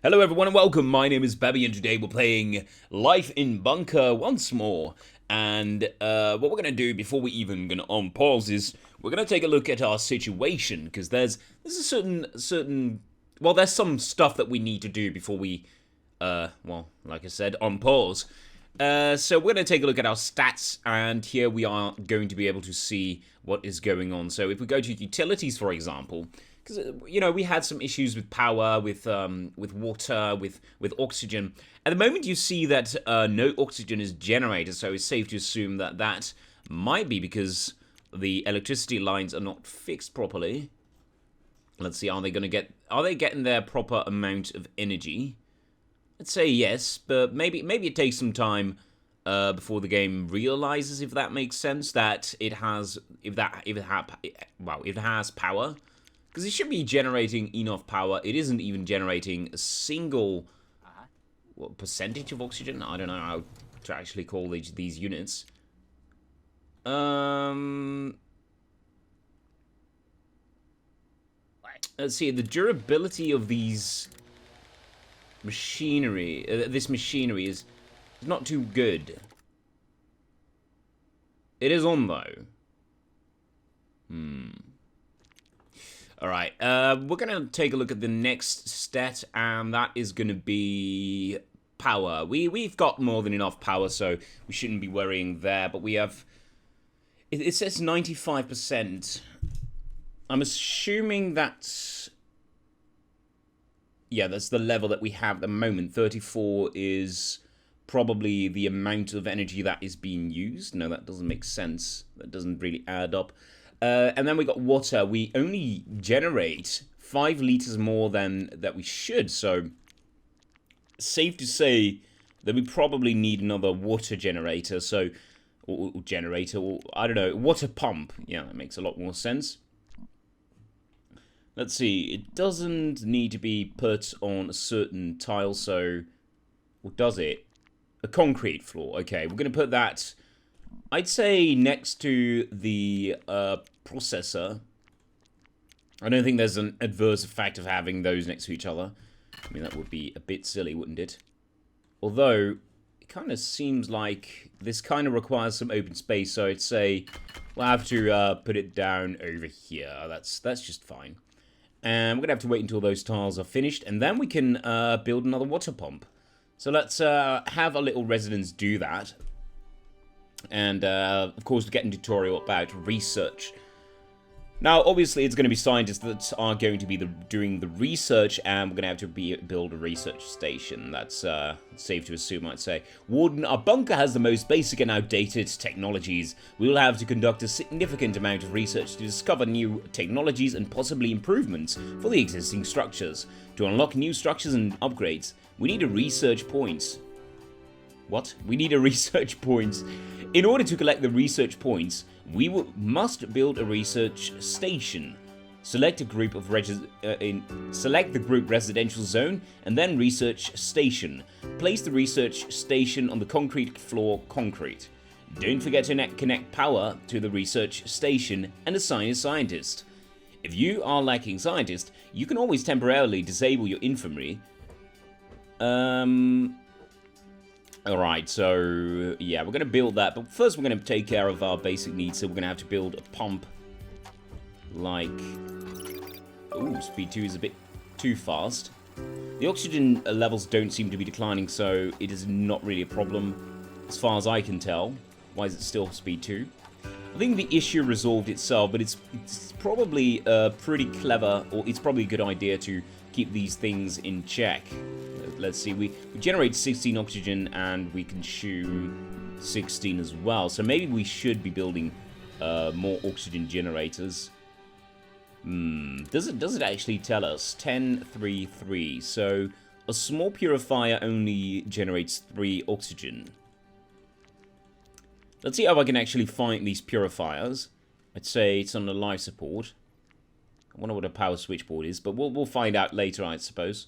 Hello everyone and welcome, my name is Babby and today we're playing Life in Bunker once more. And what we're going to do before we even going to unpause is we're going to take a look at our situation. Because there's a certain, well, there's some stuff that we need to do before we, well, like I said, unpause. So we're going to take a look at our stats, and here we are going to be able to see what is going on. So if we go to utilities, for example, because we had some issues with power, with water, with oxygen. At the moment, you see that no oxygen is generated, so it's safe to assume that that might be because the electricity lines are not fixed properly. Let's see, are they getting their proper amount of energy? Let's say yes, but maybe it takes some time before the game realizes, if that makes sense, that it has if it has power, because it should be generating enough power. It isn't even generating a single percentage of oxygen. I don't know how to actually call these units. Let's see, the durability of these machinery, this machinery is not too good. It is on though. Alright, we're gonna take a look at the next stat, and that is gonna be power. We've got more than enough power, so we shouldn't be worrying there, but we have... It says 95%. I'm assuming that's... Yeah, that's the level that we have at the moment. 34 is probably the amount of energy that is being used. No, that doesn't make sense. That doesn't really add up. And then we got water. We only generate 5 liters more than that we should. So, safe to say that we probably need another water generator. So, or generator, or I don't know, water pump. Yeah, that makes a lot more sense. Let's see, it doesn't need to be put on a certain tile, so... Or does it? A concrete floor. Okay, we're going to put that, I'd say, next to the processor. I don't think there's an adverse effect of having those next to each other. I mean, that would be a bit silly, wouldn't it? Although, it kind of seems like this kind of requires some open space, so I'd say we'll have to put it down over here. That's just fine. And we're going to have to wait until those tiles are finished, and then we can build another water pump. So let's have our little residents do that. And, of course, we're getting a tutorial about research. Now, obviously, it's going to be scientists that are going to be doing the research, and we're going to have to build a research station. That's safe to assume, I'd say. Warden, our bunker has the most basic and outdated technologies. We will have to conduct a significant amount of research to discover new technologies and possibly improvements for the existing structures. To unlock new structures and upgrades, we need a research point. What? We need a research point. In order to collect the research points, we must build a research station. Select a group of select the group residential zone and then research station. Place the research station on the concrete floor concrete. Don't forget to connect power to the research station and assign a scientist. If you are lacking scientists, you can always temporarily disable your infirmary. Alright, so, yeah, we're going to build that, but first we're going to take care of our basic needs, so we're going to have to build a pump, like... Ooh, speed 2 is a bit too fast. The oxygen levels don't seem to be declining, so it is not really a problem, as far as I can tell. Why is it still speed 2? I think the issue resolved itself, but it's probably pretty clever, or it's probably a good idea to keep these things in check. Let's see, we generate 16 oxygen and we consume 16 as well. So maybe we should be building more oxygen generators. Does it actually tell us? 10, 3, 3. So a small purifier only generates 3 oxygen. Let's see if I can actually find these purifiers. I'd say it's on the life support. I wonder what a power switchboard is, but we'll find out later, I suppose.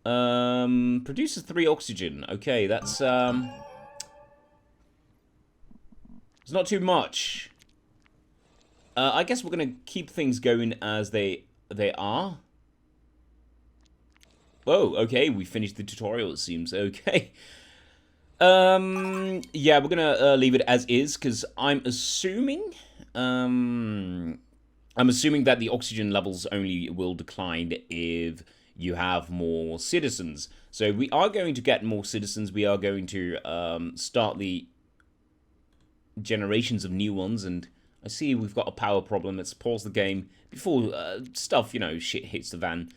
Produces 3 oxygen. Okay, that's it's not too much. I guess we're gonna keep things going as they are. Oh, okay, we finished the tutorial, it seems. Okay. Yeah, we're gonna leave it as is, because I'm assuming that the oxygen levels only will decline if you have more citizens. So we are going to get more citizens. We are going to start the generations of new ones, and I see we've got a power problem. Let's pause the game before stuff, shit hits the van.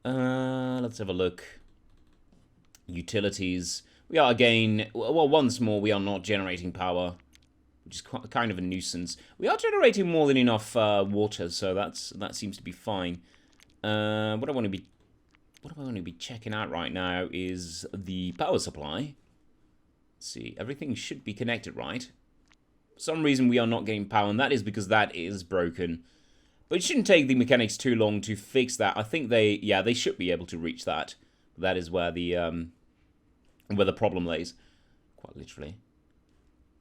Let's have a look. Utilities. We are again, well, once more, we are not generating power, which is kind of a nuisance. We are generating more than enough water, so that seems to be fine. What I want to be checking out right now is the power supply. Let's see, everything should be connected, right? For some reason, we are not getting power, and that is because that is broken. But it shouldn't take the mechanics too long to fix that. I think they should be able to reach that. That is where the problem lays, quite literally.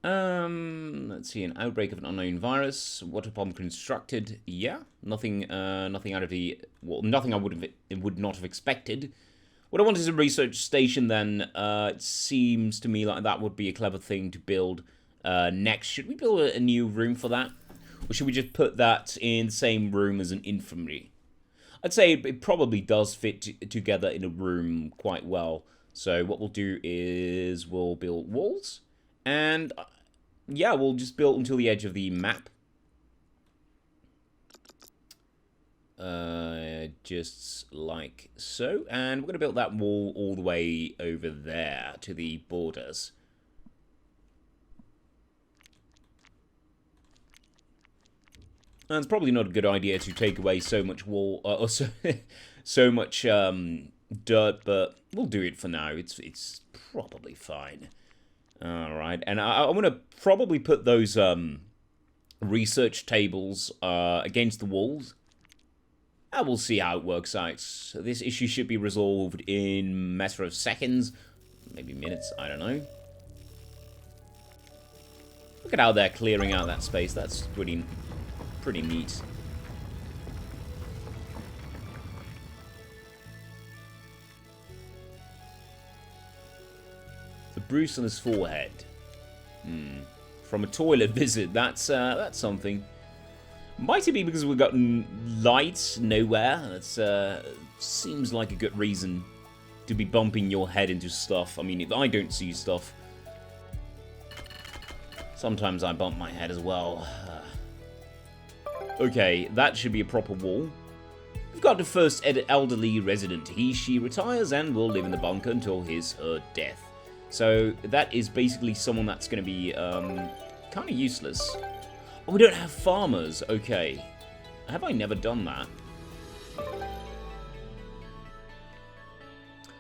Let's see, an outbreak of an unknown virus, water pump constructed. Yeah, nothing out of the, well, nothing I would not have expected. What I want is a research station. Then it seems to me like that would be a clever thing to build next. Should we build a new room for that, or should we just put that in the same room as an infirmary? I'd say it probably does fit together in a room quite well. So what we'll do is we'll build walls, and yeah, we'll just build until the edge of the map. Just like so. And we're going to build that wall all the way over there to the borders. And it's probably not a good idea to take away so much wall, or so much dirt, but we'll do it for now. It's probably fine. All right, and I want to probably put those research tables against the walls. And we'll see how it works out. So this issue should be resolved in a matter of seconds, maybe minutes. I don't know. Look at how they're clearing out that space. That's pretty neat. The bruise on his forehead. From a toilet visit. That's something. Might it be because we've got lights nowhere? That seems like a good reason to be bumping your head into stuff. I mean, if I don't see stuff, sometimes I bump my head as well. Okay, that should be a proper wall. We've got the first elderly resident. She retires and will live in the bunker until her death. So that is basically someone that's going to be kind of useless. Oh, we don't have farmers. Okay. Have I never done that?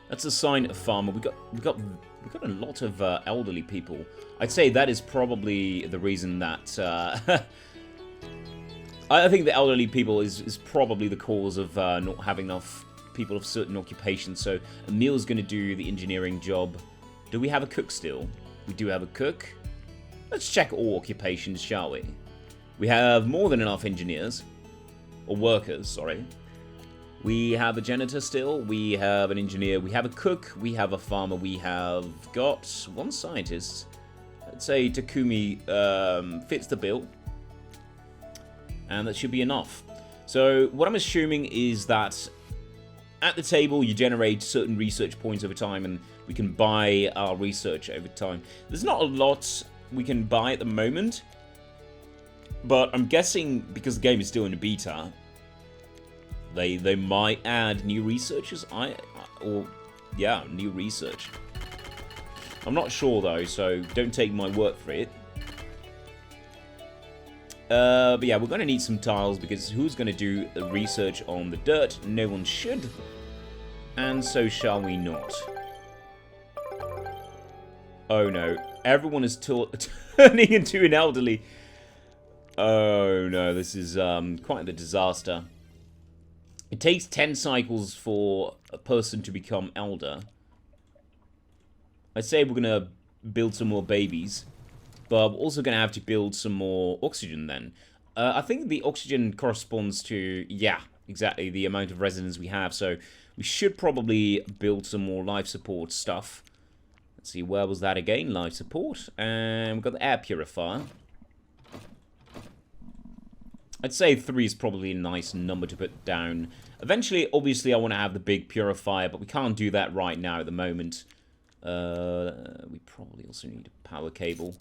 That's a sign of farmer. We got a lot of elderly people. I'd say that is probably the reason that I think the elderly people is probably the cause of not having enough people of certain occupations. So Emil's going to do the engineering job. Do we have a cook still? We do have a cook. Let's check all occupations, shall we? We have more than enough engineers. Or workers, sorry. We have a janitor still. We have an engineer. We have a cook. We have a farmer. We have got one scientist. Let's say Takumi fits the bill. And that should be enough. So what I'm assuming is that at the table you generate certain research points over time, and we can buy our research over time. There's not a lot we can buy at the moment, but I'm guessing because the game is still in a beta, they might add new researchers. New research. I'm not sure though, so don't take my word for it. But yeah, we're going to need some tiles, because who's going to do the research on the dirt? No one should. And so shall we not. Oh no, everyone is turning into an elderly. Oh no, this is quite the disaster. It takes 10 cycles for a person to become elder. I'd say we're going to build some more babies. But we're also going to have to build some more oxygen then. I think the oxygen corresponds to, yeah, exactly the amount of residents we have. So we should probably build some more life support stuff. Let's see, where was that again? Life support. And we've got the air purifier. I'd say 3 is probably a nice number to put down. Eventually, obviously, I want to have the big purifier, but we can't do that right now at the moment. We probably also need a power cable,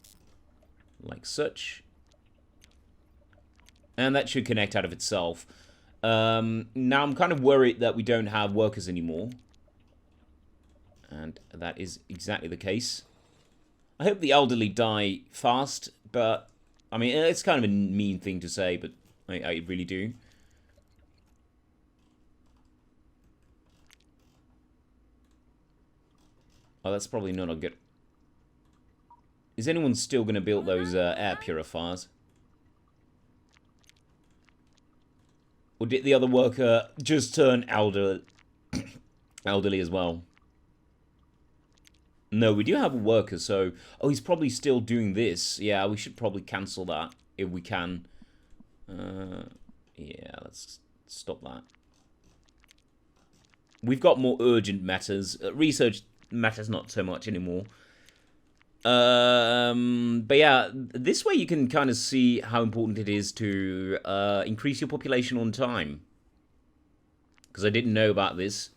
like such. And that should connect out of itself. Now, I'm kind of worried that we don't have workers anymore. And that is exactly the case. I hope the elderly die fast, but... I mean, it's kind of a mean thing to say, but I really do. Oh, that's probably not a good... Is anyone still going to build those air purifiers? Or did the other worker just turn elderly as well? No, we do have a worker, so... Oh, he's probably still doing this. Yeah, we should probably cancel that if we can. Yeah, let's stop that. We've got more urgent matters. Research matters not so much anymore. But yeah, this way you can kind of see how important it is to increase your population on time. Because I didn't know about this.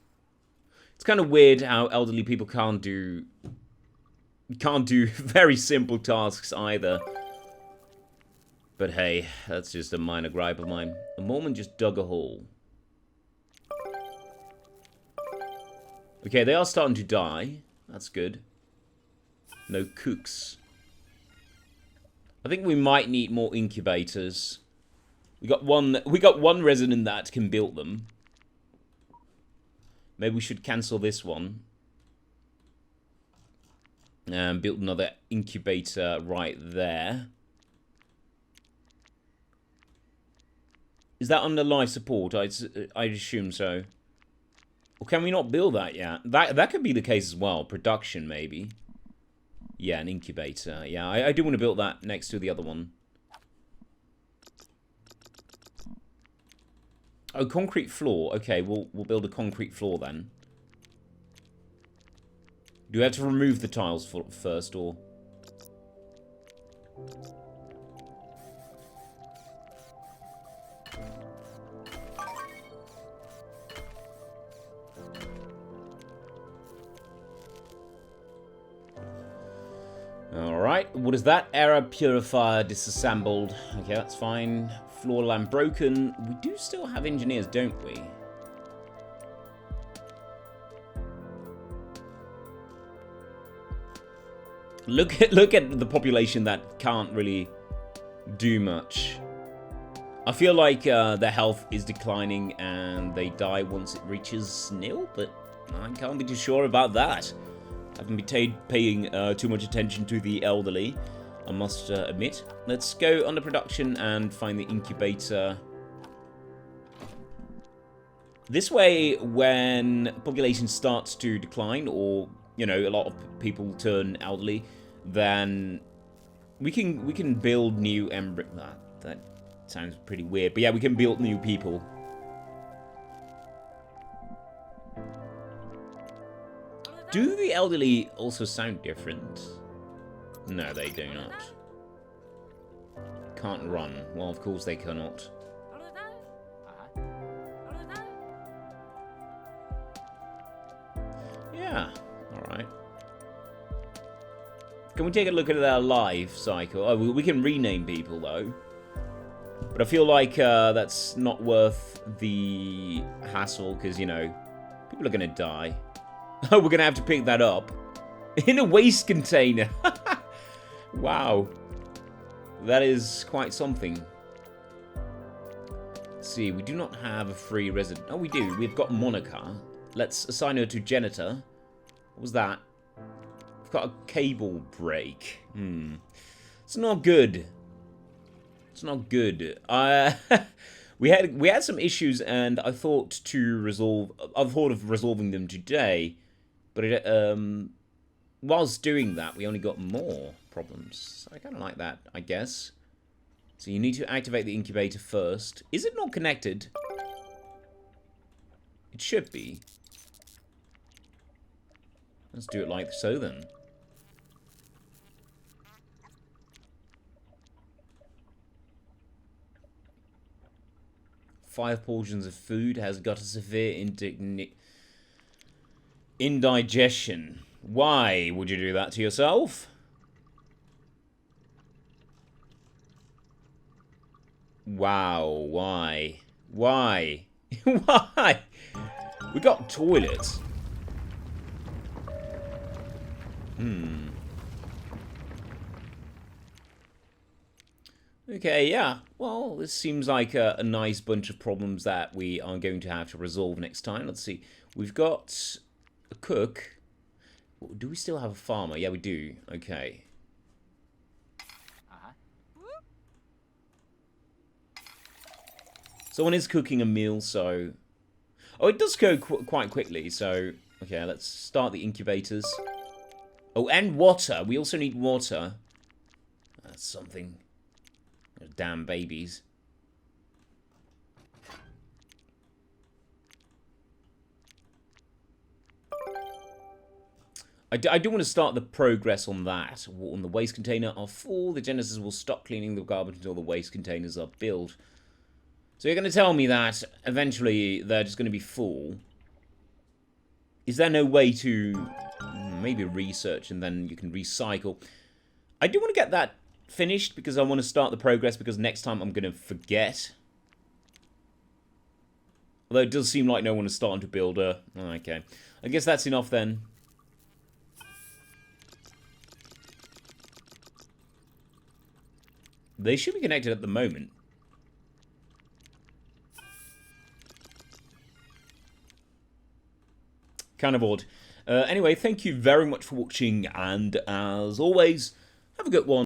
It's kind of weird how elderly people can't do very simple tasks either. But hey, that's just a minor gripe of mine. A Mormon just dug a hole. Okay, they are starting to die. That's good. No cooks. I think we might need more incubators. We got one resident that can build them. Maybe we should cancel this one. And build another incubator right there. Is that under life support? I'd assume so. Or can we not build that yet? That could be the case as well. Production, maybe. Yeah, an incubator. Yeah, I do want to build that next to the other one. Oh, concrete floor. Okay, we'll build a concrete floor then. Do we have to remove the tiles first, or...? Alright, what is that? Error purifier disassembled. Okay, that's fine. Floor lamp broken. We do still have engineers, don't we? Look at the population that can't really do much. I feel like their health is declining and they die once it reaches nil, but I can't be too sure about that. I haven't been paying too much attention to the elderly, I must admit. Let's go under production and find the incubator. This way, when population starts to decline, or, you know, a lot of people turn elderly, then we can build new that sounds pretty weird, but yeah, we can build new people. Do the elderly also sound different? No, they do not. Can't run. Well, of course they cannot. Yeah, alright. Can we take a look at their life cycle? Oh, we can rename people, though. But I feel like that's not worth the hassle, because, you know, people are going to die. Oh, we're going to have to pick that up. In a waste container. Wow. That is quite something. Let's see, we do not have a free resident. Oh, we do. We've got Monica. Let's assign her to janitor. What was that? We've got a cable break. It's not good. It's not good. We had some issues, and I thought of resolving them today, but whilst doing that, we only got more problems. I kind of like that, I guess. So you need to activate the incubator first. Is it not connected? It should be. Let's do it like so then. Five portions of food has got a severe indigestion. Why would you do that to yourself? Wow, why? Why? Why? We got toilets. Okay, yeah. Well, this seems like a nice bunch of problems that we are going to have to resolve next time. Let's see. We've got a cook. Do we still have a farmer? Yeah, we do. Okay. Someone is cooking a meal, so... Oh, it does go quite quickly, so... Okay, let's start the incubators. Oh, and water. We also need water. That's something. Those damn babies. I do want to start the progress on that. On the waste container are full. The Genesis will stop cleaning the garbage until the waste containers are built. So you're going to tell me that eventually they're just going to be full. Is there no way to maybe research and then you can recycle? I do want to get that finished because I want to start the progress because next time I'm going to forget. Although it does seem like no one is starting to build a... Okay. I guess that's enough then. They should be connected at the moment. Kind of odd. Anyway, thank you very much for watching, and as always, have a good one.